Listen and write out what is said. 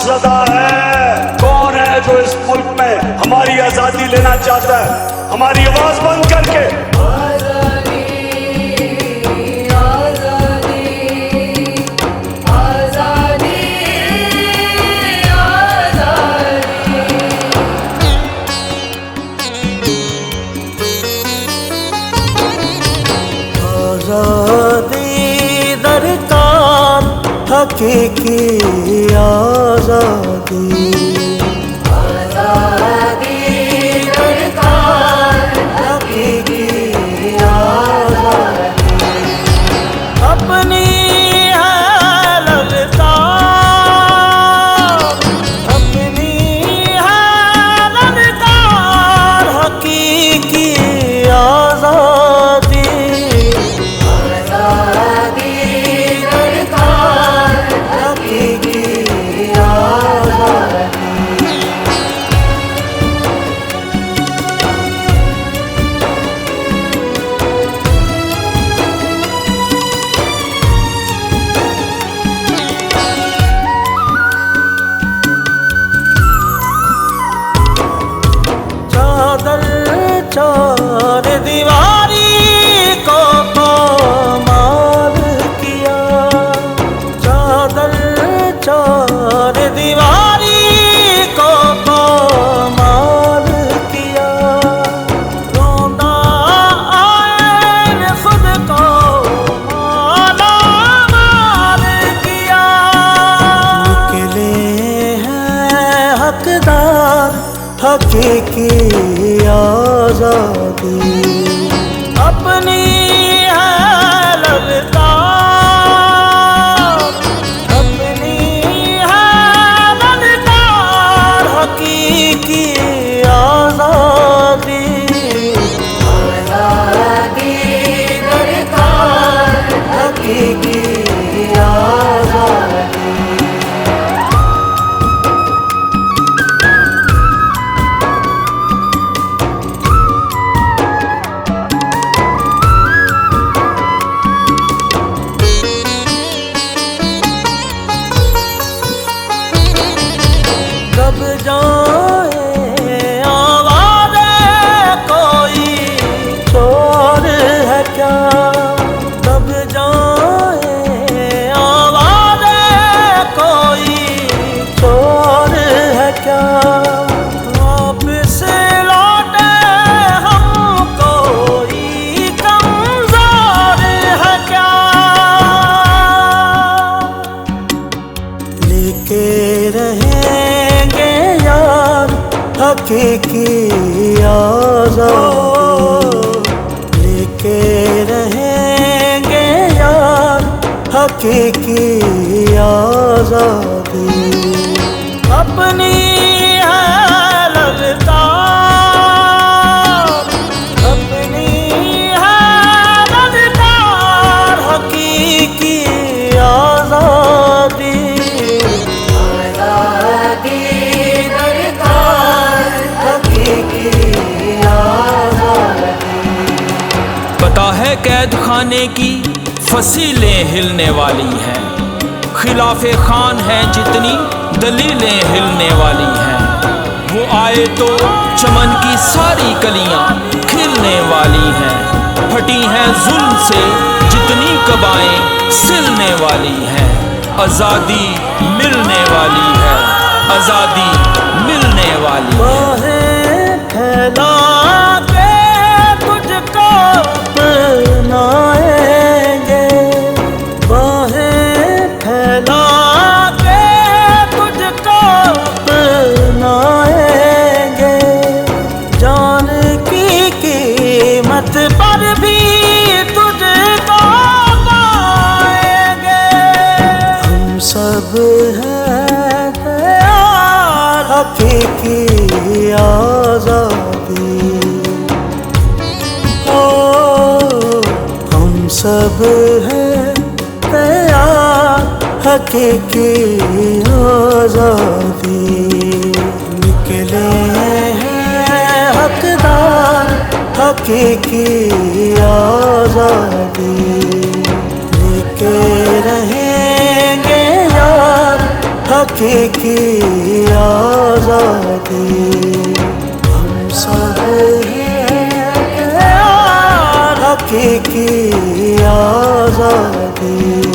खौफजदा है। कौन है जो इस मुल्क में हमारी आजादी लेना चाहता है, हमारी आवाज बंद करके? आजादी दरकार, हकीकी आजादी, आजादी दरकार, हकीकी आजादी। अपनी है ललकार, अपनी है ललकार, हकीकी आजादी, चार दीवारी को पामाल किया, चादर चार दीवारी को पामाल किया। रोंदा आए ने खुद को माला माल किया। निकले हैं हकदार, हकीकी आजादी, अपनी है ललकार, अपनी है ललकार, हकीकी आजादी, आजादी दरकार, हकीकी आजादी। दब जाए आवाज़ें, कोई चोर है क्या? दब जाए आवाज़ें, कोई चोर है क्या? वापस लौटे हम, कोई कमज़ोर है क्या? लेके रहेंगे यार हकीकी आजादी, लेके रहेंगे यार हकीकी आजादी। अपनी है ललकार, अपनी है ललकार, हकीकी आजादी, पता है कैद खाने की फसीलें हिलने वाली हैं, खिलाफे खान है जितनी दलीलें हिलने वाली हैं। वो आए तो चमन की सारी कलियां खिलने वाली हैं, फटी हैं जुल्म से जितनी कबाएं सिलने वाली हैं। आज़ादी मिलने वाली है, आज़ादी मिलने वाली है। फैला के तुझको अपनाएंगे, बाहें फैला के तुझको अपनाएंगे। जान की कीमत पर भी तुझको पाएंगे। हम सब हैं तैयार हकीकी आजादी, ओ हम सब हैं तैयार हकीकी आजादी। निकले हैं हकदार हकीकी आजादी, लेके रहेंगे यार हकीकी हकीकी आजादी। हम सब हैं हकीकी आजादी।